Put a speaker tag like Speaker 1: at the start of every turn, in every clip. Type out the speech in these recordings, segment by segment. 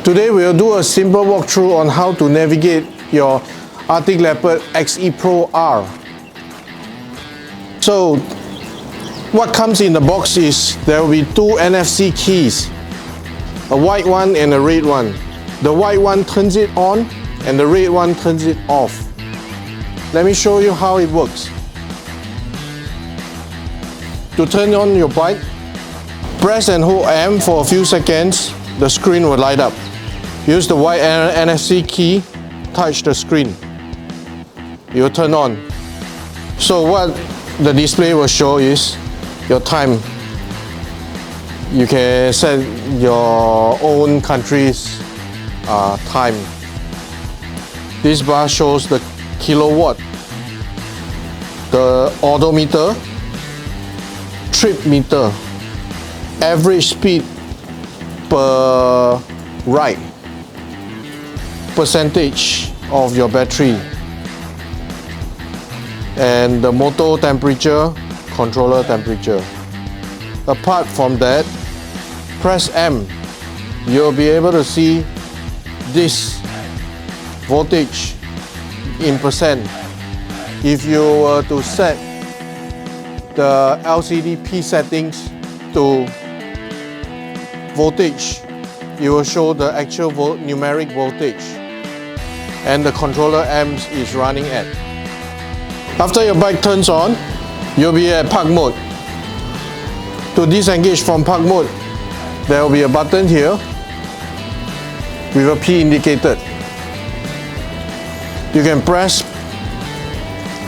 Speaker 1: Today we'll do a simple walkthrough on how to navigate your Arctic Leopard XE Pro R. So what comes in the box is there will be two NFC keys, a white one and a red one. The white one turns it on and the red one turns it off. Let me show you how it works. To turn on your bike, press and hold M for a few seconds, the screen will light up. Use the white NFC key, touch the screen. It will turn on. So what the display will show is your time. You can set your own country's time. This bar shows the kilowatt, the odometer, trip meter, average speed per ride, percentage of your battery, and the motor temperature, controller temperature. Apart from that, press M. You'll be able to see this voltage in percent. If you were to set the LCD P settings to voltage, it will show the actual numeric voltage, and the controller amps is running at. After your bike turns on, you'll be at park mode. To disengage from park mode, there will be a button here with a P indicated. You can press,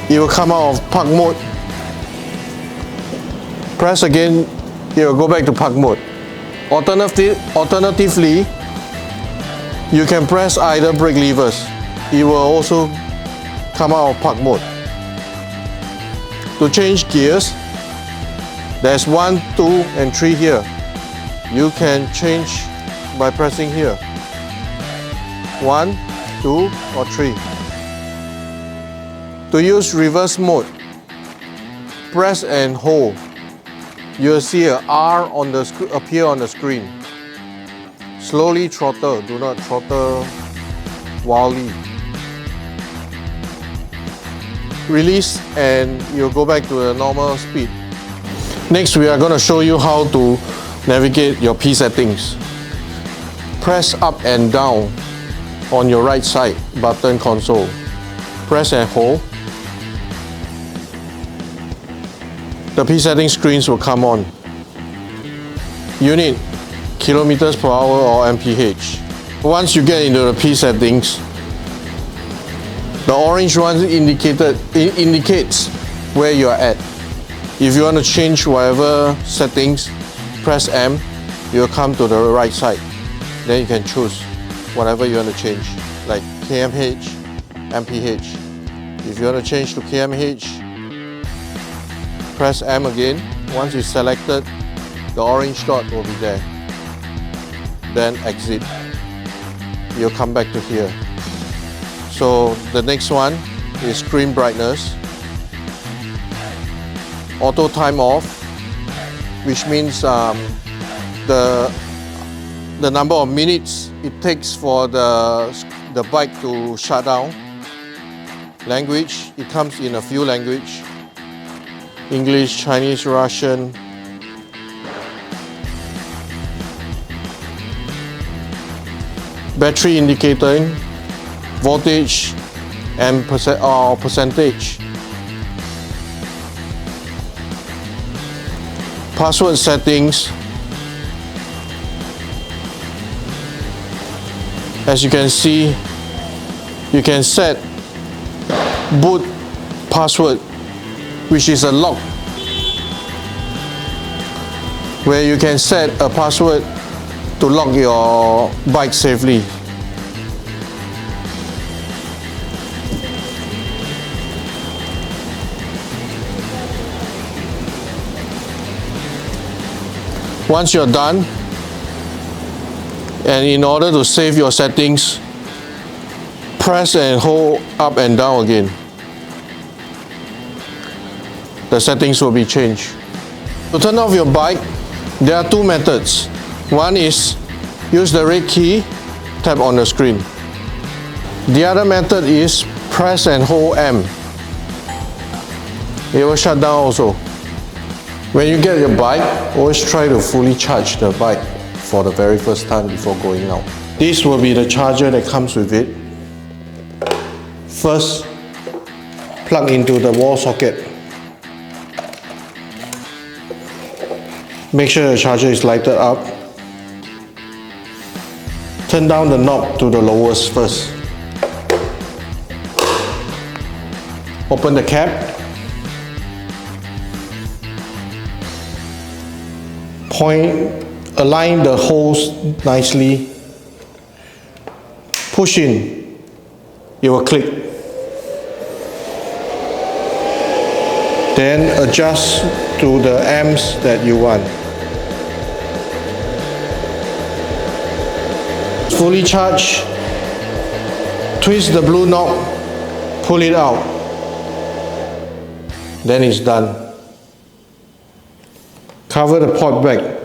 Speaker 1: it will come out of park mode. Press again, it will go back to park mode. Alternatively, you can press either brake levers. It will also come out of park mode. To change gears, there's 1, 2, and 3 here. You can change by pressing here. 1, 2, or 3. To use reverse mode, press and hold. You'll see a R appear on the screen. Slowly throttle, do not throttle wildly. Release and you'll go back to the normal speed. Next, we are going to show you how to navigate your P settings. Press up and down on your right side button console. Press and hold. The P setting screens will come on. Unit, kilometers per hour or mph. Once you get into the P settings, the orange one indicates where you are at. If you want to change whatever settings, press M, you will come to the right side. Then you can choose whatever you want to change, like kmh, mph. If you want to change to kmh, press M again. Once it's selected, the orange dot will be there. Then exit. You'll come back to here. So the next one is screen brightness. Auto time off, which means the number of minutes it takes for the bike to shut down. Language, it comes in a few languages. English, Chinese, Russian. Battery indicator, voltage and percentage. Password settings. As you can see, you can set boot password, which is a lock, where you can set a password to lock your bike safely. Once you're done, and in order to save your settings, press and hold up and down again. The settings will be changed. To turn off your bike, there are two methods. One is use the red key tap on the screen. The other method is press and hold M. It will shut down also. When you get your bike, always try to fully charge the bike for the very first time before going out. This will be the charger that comes with it. First, plug into the wall socket. Make sure the charger is lighted up. Turn down the knob to the lowest first. Open the cap. Align the holes nicely. Push in. It will click. Then adjust to the amps that you want. Fully charged. Twist the blue knob. Pull it out. Then it's done. Cover the pot back.